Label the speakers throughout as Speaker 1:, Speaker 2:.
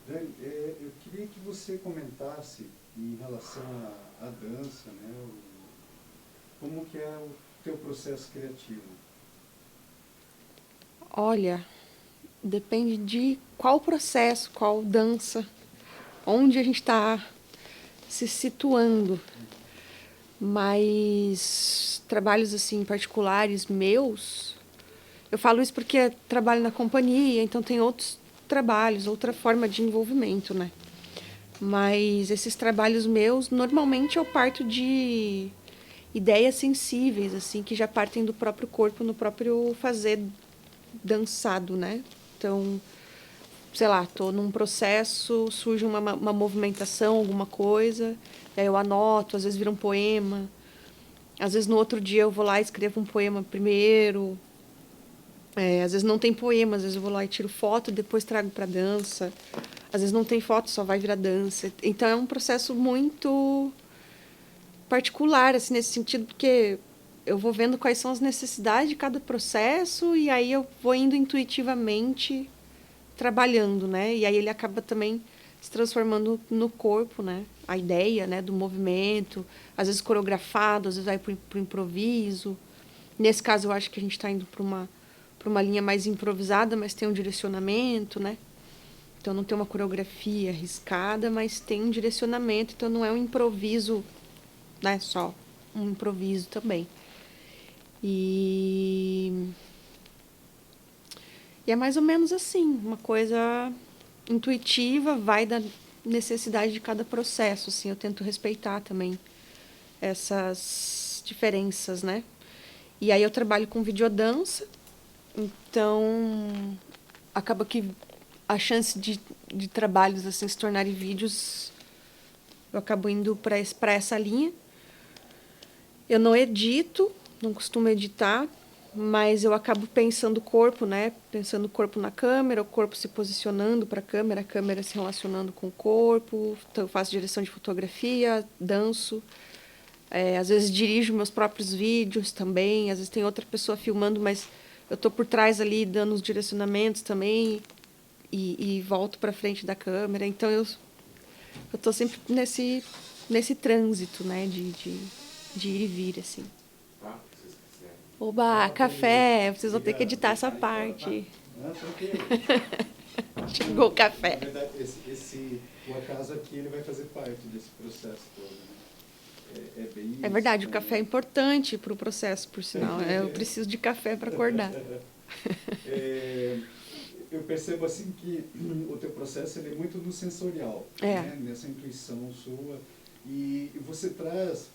Speaker 1: Dani, eu queria que você comentasse em relação à dança, né? Como que é o teu processo criativo?
Speaker 2: Olha, depende de qual processo, qual dança, onde a gente está se situando. Mas trabalhos assim particulares meus, eu falo isso porque trabalho na companhia, então tem outros trabalhos, outra forma de envolvimento, né? Mas esses trabalhos meus, normalmente eu parto de ideias sensíveis, assim, que já partem do próprio corpo, no próprio fazer dançado, né? Então, sei lá, tô num processo, surge uma movimentação, alguma coisa, e aí eu anoto, às vezes vira um poema, às vezes no outro dia eu vou lá e escrevo um poema primeiro, às vezes não tem poema, às vezes eu vou lá e tiro foto, depois trago para dança, às vezes não tem foto, só vai virar dança. Então é um processo muito particular, assim, nesse sentido, porque eu vou vendo quais são as necessidades de cada processo e aí eu vou indo intuitivamente trabalhando, né? E aí ele acaba também se transformando no corpo, né? A ideia, né, do movimento, às vezes coreografado, às vezes vai para o improviso. Nesse caso, eu acho que a gente está indo para uma linha mais improvisada, mas tem um direcionamento, né? Então não tem uma coreografia arriscada, mas tem um direcionamento, então não é um improviso, né, só um improviso também. E E é mais ou menos assim, uma coisa intuitiva, vai da necessidade de cada processo, assim, eu tento respeitar também essas diferenças, né? E aí eu trabalho com videodança, então acaba que a chance de trabalhos assim se tornarem vídeos, eu acabo indo para essa linha. Eu não edito, não costumo editar, mas eu acabo pensando o corpo, né? Pensando o corpo na câmera, o corpo se posicionando para a câmera se relacionando com o corpo. Então eu faço direção de fotografia, danço. Às vezes dirijo meus próprios vídeos também. Às vezes tem outra pessoa filmando, mas eu tô por trás ali dando os direcionamentos também e volto para frente da câmera. Então eu tô sempre nesse trânsito, né? De ir e vir, assim. Oba,
Speaker 1: Ah, beleza.
Speaker 2: café. Vocês vão ter que
Speaker 1: Obrigado.
Speaker 2: editar essa
Speaker 1: Aí fora.
Speaker 2: parte.
Speaker 1: Não, tranquilo.
Speaker 2: Chegou o
Speaker 1: Na
Speaker 2: café.
Speaker 1: verdade, o acaso aqui, ele vai fazer parte desse processo todo, né? É bem
Speaker 2: É
Speaker 1: isso
Speaker 2: verdade, o café é
Speaker 1: também.
Speaker 2: importante para o processo, por sinal. Eu preciso de café para acordar.
Speaker 1: É, eu percebo assim que o teu processo ele é muito no sensorial,
Speaker 2: É.
Speaker 1: né? Nessa intuição sua. E você traz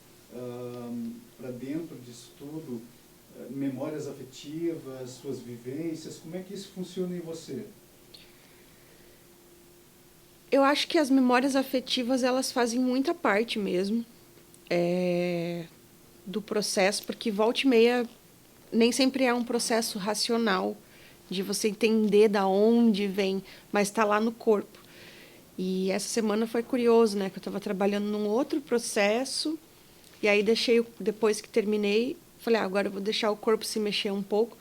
Speaker 1: para dentro disso tudo memórias afetivas, suas vivências. Como é que isso funciona em você?
Speaker 2: Eu acho que as memórias afetivas, elas fazem muita parte mesmo do processo, porque volta e meia nem sempre é um processo racional de você entender da onde vem, mas está lá no corpo. E essa semana foi curioso, né? Que eu estava trabalhando num outro processo e aí deixei, depois que terminei, falei, agora eu vou deixar o corpo se mexer um pouco.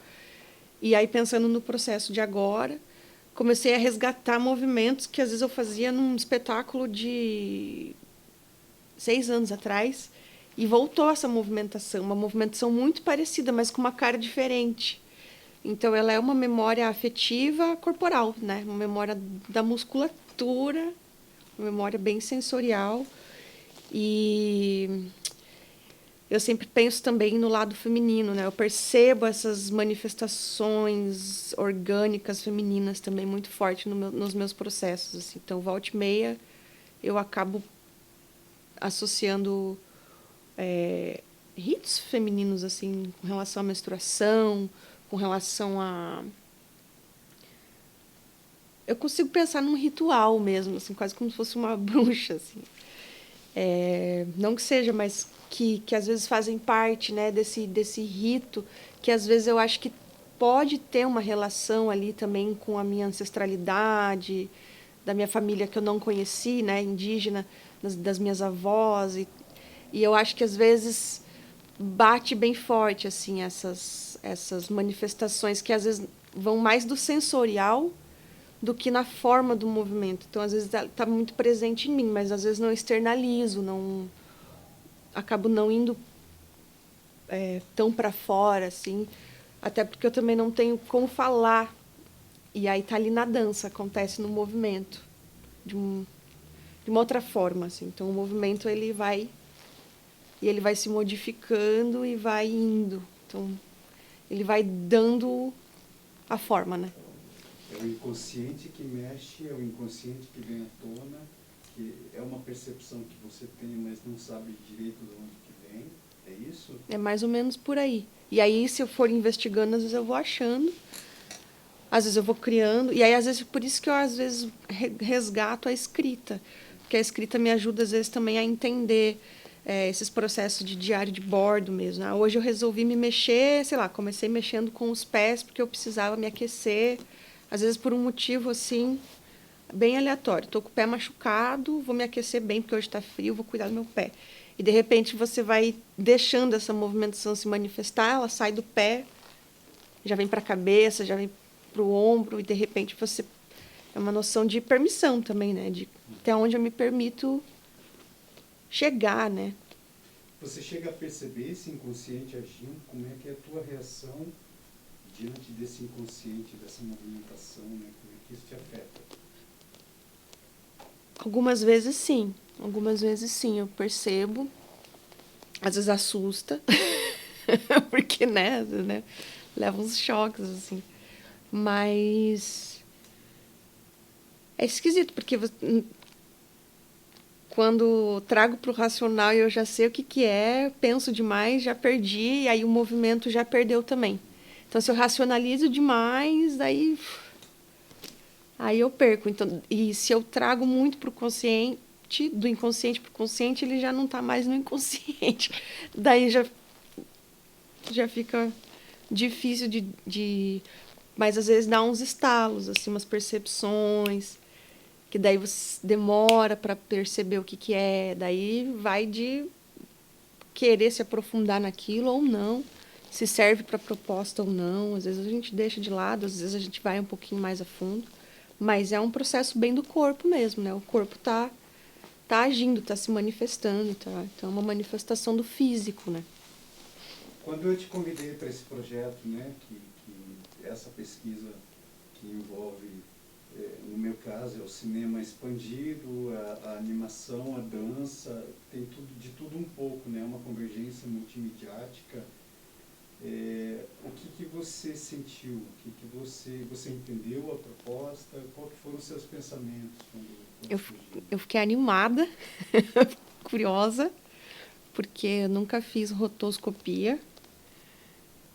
Speaker 2: E aí pensando no processo de agora, comecei a resgatar movimentos que às vezes eu fazia num espetáculo de 6 anos atrás e voltou essa movimentação, uma movimentação muito parecida, mas com uma cara diferente. Então ela é uma memória afetiva corporal, né? Uma memória da musculatura, uma memória bem sensorial. E eu sempre penso também no lado feminino, né? Eu percebo essas manifestações orgânicas femininas também muito forte nos meus processos, assim. Então, volta e meia, eu acabo associando ritos femininos, assim, com relação à menstruação, com relação a... Eu consigo pensar num ritual mesmo, assim, quase como se fosse uma bruxa, assim. Não que seja, mas que às vezes fazem parte, né, desse rito, que às vezes eu acho que pode ter uma relação ali também com a minha ancestralidade, da minha família que eu não conheci, né, indígena, das minhas avós. E eu acho que às vezes bate bem forte assim essas manifestações que às vezes vão mais do sensorial do que na forma do movimento. Então, às vezes, está muito presente em mim, mas às vezes não externalizo, não acabo não indo tão para fora, assim, até porque eu também não tenho como falar. E aí tá ali na dança, acontece no movimento, de uma outra forma, assim. Então, o movimento, ele vai se modificando e vai indo. Então, ele vai dando a forma, né?
Speaker 1: É o inconsciente que mexe, é o inconsciente que vem à tona, que é uma percepção que você tem, mas não sabe direito de onde que vem. É isso?
Speaker 2: É mais ou menos por aí. E aí, se eu for investigando, às vezes eu vou achando, às vezes eu vou criando. E aí, às vezes, por isso que eu, às vezes, resgato a escrita. Porque a escrita me ajuda, às vezes, também a entender esses processos de diário de bordo mesmo. Ah, hoje eu resolvi me mexer, sei lá, comecei mexendo com os pés porque eu precisava me aquecer. Às vezes, por um motivo, assim, bem aleatório. Estou com o pé machucado, vou me aquecer bem porque hoje está frio, vou cuidar do meu pé. E, de repente, você vai deixando essa movimentação se manifestar, ela sai do pé, já vem para a cabeça, já vem para o ombro, e, de repente, você... É uma noção de permissão também, né? De até onde eu me permito chegar, né?
Speaker 1: Você chega a perceber esse inconsciente agindo? Como é que é a tua reação diante desse inconsciente, dessa movimentação, né? Como é que isso te afeta?
Speaker 2: Algumas vezes, sim. Algumas vezes, sim, eu percebo. Às vezes assusta, porque, né, leva uns choques, assim. Mas é esquisito, porque quando trago para o racional e eu já sei o que é, penso demais, já perdi, e aí o movimento já perdeu também. Então, se eu racionalizo demais, aí eu perco. Então, e se eu trago muito para o consciente, do inconsciente para o consciente, ele já não está mais no inconsciente. Daí já fica difícil mas às vezes dá uns estalos, assim, umas percepções, que daí você demora para perceber o que é. Daí vai de querer se aprofundar naquilo ou não, se serve para a proposta ou não. Às vezes a gente deixa de lado, às vezes a gente vai um pouquinho mais a fundo. Mas é um processo bem do corpo mesmo, né? O corpo tá agindo, tá se manifestando, tá? Então é uma manifestação do físico, né?
Speaker 1: Quando eu te convidei para esse projeto, né, que essa pesquisa que envolve, no meu caso, é o cinema expandido, a animação, a dança, tem de tudo um pouco, né, uma convergência multimediática. O que você sentiu? O que você entendeu a proposta? Qual que foram os seus pensamentos quando surgiu?
Speaker 2: Eu fiquei animada, curiosa, porque eu nunca fiz rotoscopia.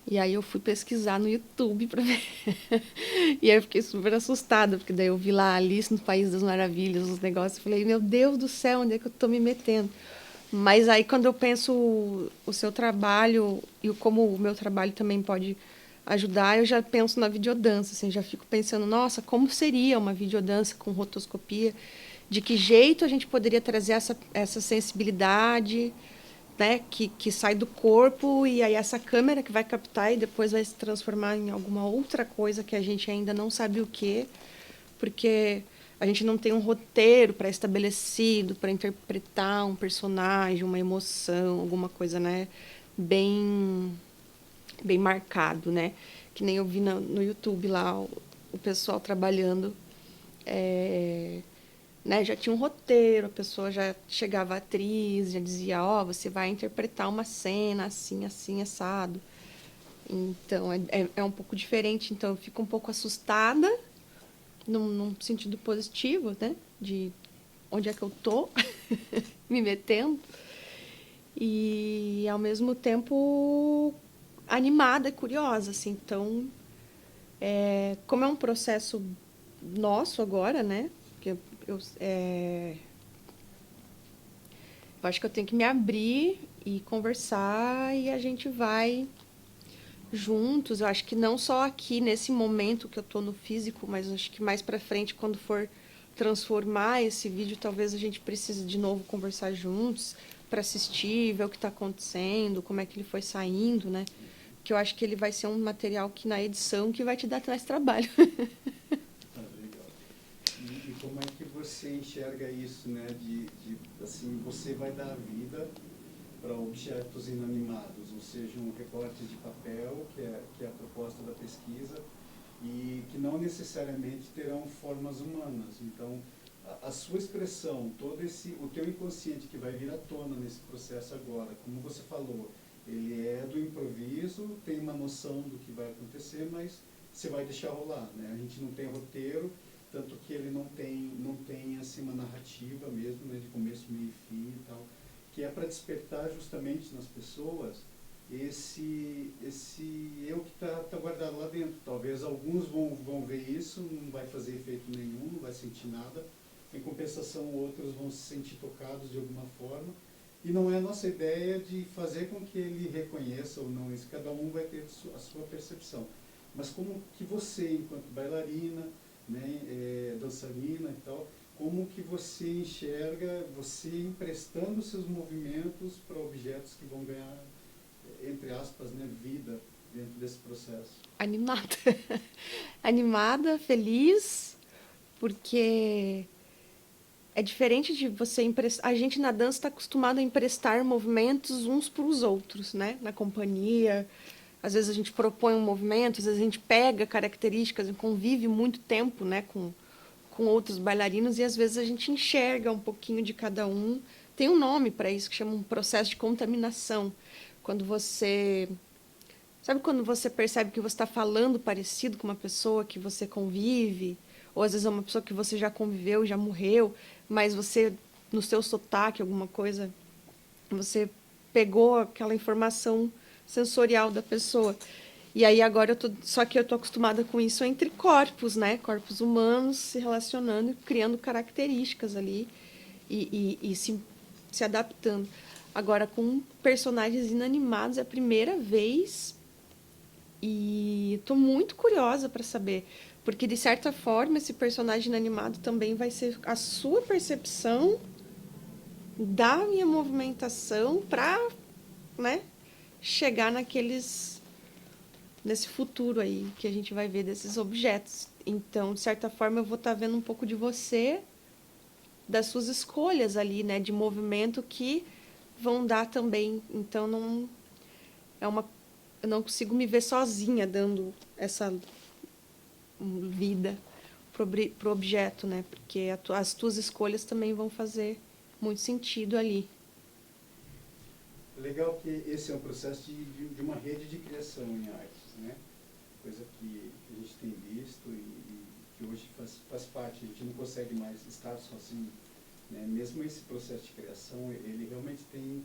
Speaker 2: E aí eu fui pesquisar no YouTube para ver. E aí eu fiquei super assustada, porque daí eu vi lá Alice no País das Maravilhas, os negócios, e falei, meu Deus do céu, onde é que eu estou me metendo? Mas aí quando eu penso o seu trabalho e como o meu trabalho também pode ajudar, eu já penso na videodança, assim, já fico pensando, nossa, como seria uma videodança com rotoscopia? De que jeito a gente poderia trazer essa sensibilidade, né, que sai do corpo, e aí essa câmera que vai captar e depois vai se transformar em alguma outra coisa que a gente ainda não sabe o que, porque a gente não tem um roteiro pré-estabelecido para interpretar um personagem, uma emoção, alguma coisa, né, bem marcado, né? Que nem eu vi no YouTube lá o pessoal trabalhando, né? Já tinha um roteiro, a pessoa já chegava a atriz, já dizia, você vai interpretar uma cena assim, assim, assado. Então, é um pouco diferente. Então, eu fico um pouco assustada, num sentido positivo, né? De onde é que eu tô me metendo. E, ao mesmo tempo, animada e curiosa, assim. Então, como é um processo nosso agora, né? Porque eu acho que eu tenho que me abrir e conversar, e a gente vai juntos. Eu acho que não só aqui nesse momento que eu estou no físico, mas acho que mais para frente, quando for transformar esse vídeo, talvez a gente precise de novo conversar juntos para assistir, ver o que está acontecendo, como é que ele foi saindo, né? Que eu acho que ele vai ser um material que na edição que vai te dar mais trabalho.
Speaker 1: Legal. você enxerga isso, né? Assim, você vai dar vida para objetos inanimados, ou seja, um recorte de papel, que é a proposta da pesquisa, e que não necessariamente terão formas humanas. Então, a sua expressão, o teu inconsciente que vai vir à tona nesse processo agora, como você falou, ele é do improviso, tem uma noção do que vai acontecer, mas você vai deixar rolar, né? A gente não tem roteiro, tanto que ele não tem assim, uma narrativa mesmo, né, de começo, meio e fim e tal, que é para despertar justamente nas pessoas esse eu que está guardado lá dentro. Talvez alguns vão ver isso, não vai fazer efeito nenhum, não vai sentir nada. Em compensação, outros vão se sentir tocados de alguma forma. E não é a nossa ideia de fazer com que ele reconheça ou não isso. Cada um vai ter a sua percepção. Mas como que você, enquanto bailarina, né, dançarina e tal, como que você enxerga você emprestando seus movimentos para objetos que vão ganhar, entre aspas, né, vida dentro desse processo?
Speaker 2: Animada. Animada, feliz, porque é diferente de você emprestar. A gente na dança está acostumado a emprestar movimentos uns para os outros, né? Na companhia. Às vezes a gente propõe um movimento, às vezes a gente pega características e convive muito tempo, né, com outros bailarinos, e às vezes a gente enxerga um pouquinho de cada um. Tem um nome para isso que chama um processo de contaminação. Quando você... Sabe quando você percebe que você está falando parecido com uma pessoa que você convive? Ou às vezes é uma pessoa que você já conviveu, já morreu, mas você, no seu sotaque, alguma coisa, você pegou aquela informação sensorial da pessoa. E aí agora só que eu tô acostumada com isso entre corpos, né? Corpos humanos se relacionando, criando características ali e se adaptando. Agora com personagens inanimados é a primeira vez e estou muito curiosa para saber, porque de certa forma esse personagem inanimado também vai ser a sua percepção da minha movimentação para, né, chegar nesse futuro aí que a gente vai ver desses objetos. Então, de certa forma, eu vou estar vendo um pouco de você, das suas escolhas ali, né, de movimento que vão dar também. Então, eu não consigo me ver sozinha dando essa vida pro objeto, né? Porque as tuas escolhas também vão fazer muito sentido ali.
Speaker 1: Legal que esse é um processo de uma rede de criação em artes, né? Coisa que a gente tem visto e que hoje faz parte. A gente não consegue mais estar sozinho, né? Mesmo esse processo de criação, ele realmente tem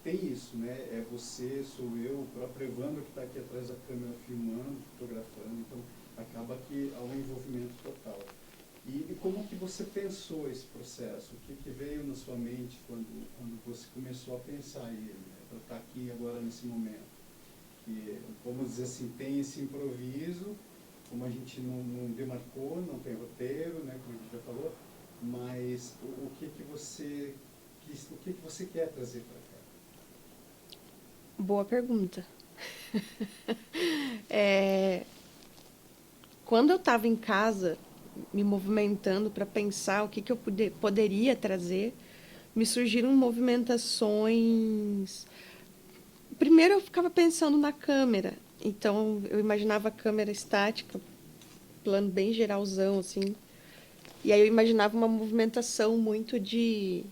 Speaker 1: isso, né? É você, sou eu, o próprio Evandro que está aqui atrás da câmera filmando, fotografando, então acaba que há um envolvimento total. E como que você pensou esse processo? O que veio na sua mente quando você começou a pensar ele, né? Para estar aqui agora nesse momento? Que, vamos dizer assim, tem esse improviso, como a gente não demarcou, não tem roteiro, né? Como a gente já falou, mas o que você quer trazer para cá?
Speaker 2: Boa pergunta. Quando eu estava em casa, me movimentando para pensar o que eu poderia trazer, me surgiram movimentações. Primeiro eu ficava pensando na câmera, então eu imaginava a câmera estática, plano bem geralzão, assim, e aí eu imaginava uma movimentação muito de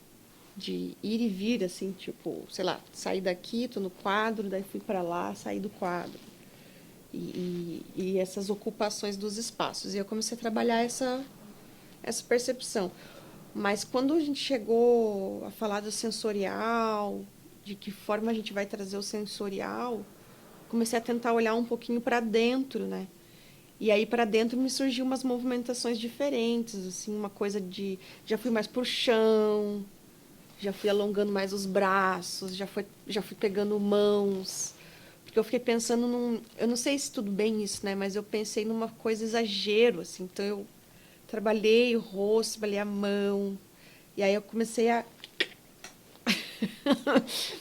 Speaker 2: ir e vir, assim, tipo, sei lá, saí daqui, tô no quadro, daí fui para lá, saí do quadro. E essas ocupações dos espaços. E eu comecei a trabalhar essa percepção. Mas quando a gente chegou a falar do sensorial, de que forma a gente vai trazer o sensorial, comecei a tentar olhar um pouquinho para dentro, né? E aí para dentro me surgiu umas movimentações diferentes, assim, uma coisa de... Já fui mais pro chão, já fui alongando mais os braços, já fui pegando mãos... Porque eu fiquei pensando eu não sei se tudo bem isso, né? Mas eu pensei numa coisa exagero, assim. Então, eu trabalhei o rosto, trabalhei a mão. E aí eu comecei a...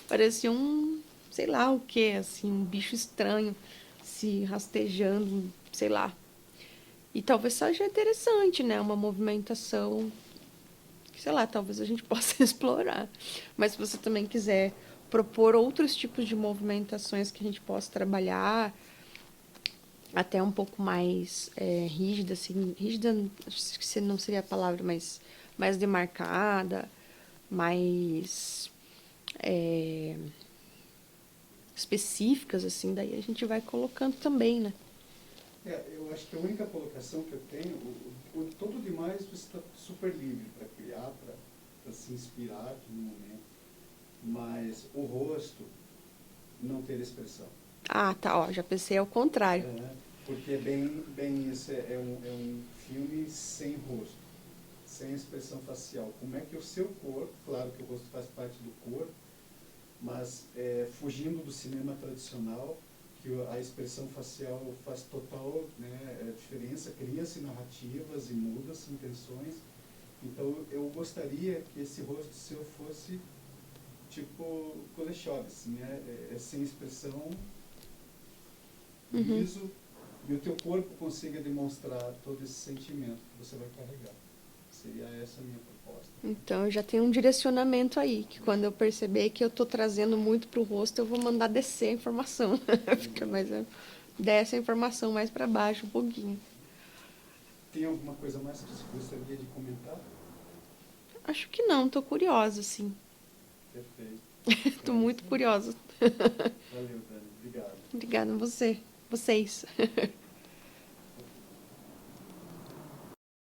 Speaker 2: Parecia sei lá o quê, assim, um bicho estranho se rastejando, sei lá. E talvez seja interessante, né? Uma movimentação sei lá, talvez a gente possa explorar. Mas se você também quiser propor outros tipos de movimentações que a gente possa trabalhar, até um pouco mais rígida, assim, rígida, acho que não seria a palavra, mas mais demarcada, mais específicas, assim, daí a gente vai colocando também, né?
Speaker 1: Eu acho que a única colocação que eu tenho, todo demais você está super livre para criar, para se inspirar no momento, mas o rosto não ter expressão.
Speaker 2: Ah, tá, ó, já pensei ao contrário.
Speaker 1: Porque esse é um filme sem rosto, sem expressão facial. Como é que o seu corpo, claro que o rosto faz parte do corpo, mas fugindo do cinema tradicional, que a expressão facial faz total, né, diferença, cria-se narrativas e muda-se intenções. Então eu gostaria que esse rosto seu fosse tipo Kuleshov, assim, sem expressão, liso, e o teu corpo consiga demonstrar todo esse sentimento que você vai carregar. Seria essa a minha proposta.
Speaker 2: Então, eu já tenho um direcionamento aí, que quando eu perceber que eu estou trazendo muito para o rosto, eu vou mandar descer a informação. Fica mais, desce a informação mais para baixo um pouquinho.
Speaker 1: Tem alguma coisa mais que você gostaria de comentar?
Speaker 2: Acho que não, estou curiosa, sim.
Speaker 1: Perfeito.
Speaker 2: Estou muito curiosa.
Speaker 1: Valeu, Dani. Obrigado.
Speaker 2: Obrigada a você, vocês.